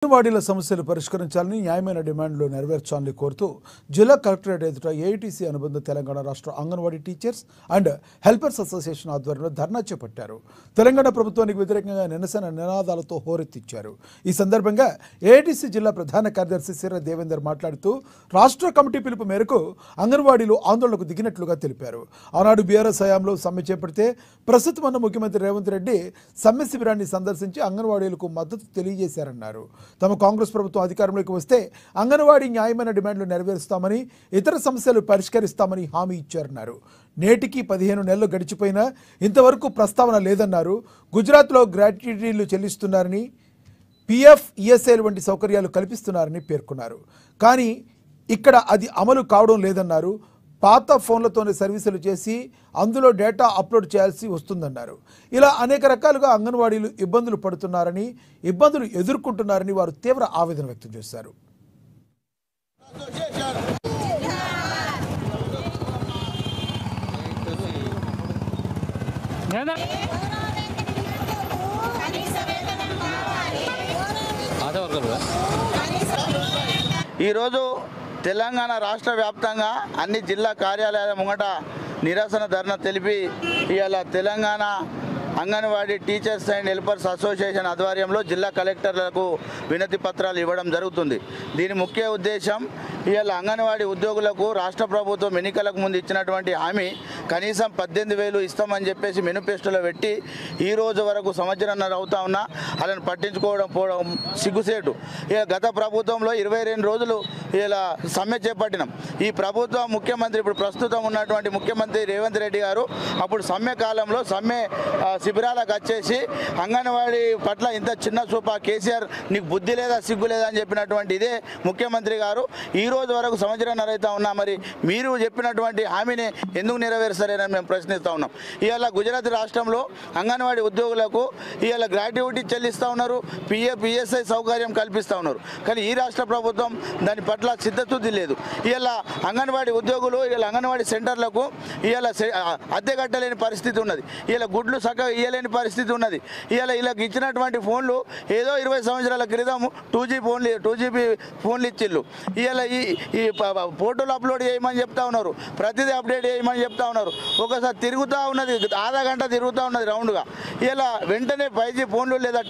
అంగన్వాడీల సమస్యలు పరిష్కరించాలని న్యాయమైన డిమాండ్లు నెరవేర్చాలని కోరుతూ జిల్లా కలెక్టరేట్ ఎదుట ఏఐటీసీ అనుబంధ తెలంగాణ రాష్ట్ర anganwadi teachers and helpers association ఆధ్వర్యంలో ధర్నా చేపట్టారు. తెలంగాణ ప్రభుత్వానికి వ్యతిరేకంగా నిరసన నినాదాలతో హోరెత్తించారు. ఈ సందర్భంగా ఏఐటీసీ జిల్లా ప్రధాన కార్యదర్శి సిర్ర దేవేందర్ మాట్లాడుతూ రాష్ట్ర కమిటీ పిలుపు మేరకు అంగన్వాడీలు ఆందోళనకు దిగినట్లుగా తెలిపారు. ఆనాడు బీఆర్ఎస్ హయాంలో సమ్మె చేపడితే ప్రస్తుతం ఉన్న ముఖ్యమంత్రి రేవంత్ రెడ్డి సమ్మె శిబిరాన్ని సందర్శించి అంగన్వాడీలకు మద్దతు తెలియజేశారన్నారు. తమ కాంగ్రెస్ ప్రభుత్వం అధికారంలోకి వస్తే అంగన్వాడీ న్యాయమైన డిమాండ్లు నెరవేరుస్తామని, ఇతర సమస్యలు పరిష్కరిస్తామని హామీ ఇచ్చారన్నారు. నేటికి 15 నెలలు గడిచిపోయినా ఇంతవరకు ప్రస్తావన లేదన్నారు. గుజరాత్లో గ్రాట్యుటీలు చెల్లిస్తున్నారని, పీఎఫ్, ఈఎస్ఐల వంటి సౌకర్యాలు కల్పిస్తున్నారని పేర్కొన్నారు. కానీ ఇక్కడ అది అమలు కావడం లేదన్నారు. పాత ఫోన్లతోనే సర్వీసులు చేసి అందులో డేటా అప్లోడ్ చేయాల్సి వస్తుందన్నారు. ఇలా అనేక రకాలుగా అంగన్వాడీలు ఇబ్బందులు పడుతున్నారని, ఇబ్బందులు ఎదుర్కొంటున్నారని వారు తీవ్ర ఆవేదన వ్యక్తం చేశారు. ఈరోజు తెలంగాణ రాష్ట్ర వ్యాప్తంగా అన్ని జిల్లా కార్యాలయాల ముంగట నిరసన ధర్నా తెలిపి ఇవాళ Telangana anganwadi teachers and helpers association ఆధ్వర్యంలో జిల్లా కలెక్టర్లకు వినతి పత్రాలు ఇవ్వడం జరుగుతుంది. దీని ముఖ్య ఉద్దేశం ఇవాళ అంగన్వాడీ ఉద్యోగులకు రాష్ట్ర ప్రభుత్వం ఎన్నికలకు ముందు ఇచ్చినటువంటి హామీ కనీసం 18,000 ఇస్తామని చెప్పేసి మేనిఫెస్టోలో పెట్టి ఈ రోజు వరకు సంవత్సరంన్నర అవుతా ఉన్నా వాళ్ళని పట్టించుకోవడం సిగ్గుసేటు. ఇక గత ప్రభుత్వంలో 22 రోజులు ఇలా సమ్మె చేపట్టినాం. ఈ ప్రభుత్వం ముఖ్యమంత్రి ఇప్పుడు ప్రస్తుతం ఉన్నటువంటి ముఖ్యమంత్రి రేవంత్ రెడ్డి గారు అప్పుడు సమ్మె కాలంలో సమ్మె శిబిరాలకు వచ్చేసి అంగన్వాడీ పట్ల ఇంత చిన్న చూప కేసీఆర్ నీకు బుద్ధి లేదా సిగ్గు లేదా అని చెప్పినటువంటి ఇదే ముఖ్యమంత్రి గారు ఈ రోజు వరకు సంవత్సరంన్నర అవుతా ఉన్నా మరి మీరు చెప్పినటువంటి హామీని ఎందుకు నెరవేరుస్తారని మేము ప్రశ్నిస్తూ ఉన్నాం. ఇవాళ గుజరాత్ రాష్ట్రంలో అంగన్వాడీ ఉద్యోగులకు ఇవాళ గ్రాట్యుటీ చెల్లిస్తూ ఉన్నారు, పీఎఫ్, ఈఎస్ఐ సౌకర్యం కల్పిస్తూ ఉన్నారు. కానీ ఈ రాష్ట్ర ప్రభుత్వం దాని పట్ల చిత్తశుద్ధి లేదు. ఇవాళ అంగన్వాడీ ఉద్యోగులు ఇవాళ అంగన్వాడీ సెంటర్లకు ఇవాళ అద్దె కట్టలేని పరిస్థితి ఉన్నది. ఇవాళ గుడ్లు చక్కగా ఇవ్వలేని పరిస్థితి ఉన్నది. ఇవాళ వీళ్ళకి ఇచ్చినటువంటి ఫోన్లు ఏదో 20 సంవత్సరాల క్రితం 2GB ఫోన్లు ఇచ్చిళ్ళు. ఇవాళ ఈ ఫోటోలు అప్లోడ్ చేయమని చెప్తా ఉన్నారు, ప్రతిదీ అప్డేట్ చేయమని చెప్తా ఉన్నారు. ఒకసారి తిరుగుతూ ఉన్నది, ఆధా గంట తిరుగుతూ ఉన్నది రౌండ్గా. ఇలా వెంటనే 5G ఫోన్లు లేదా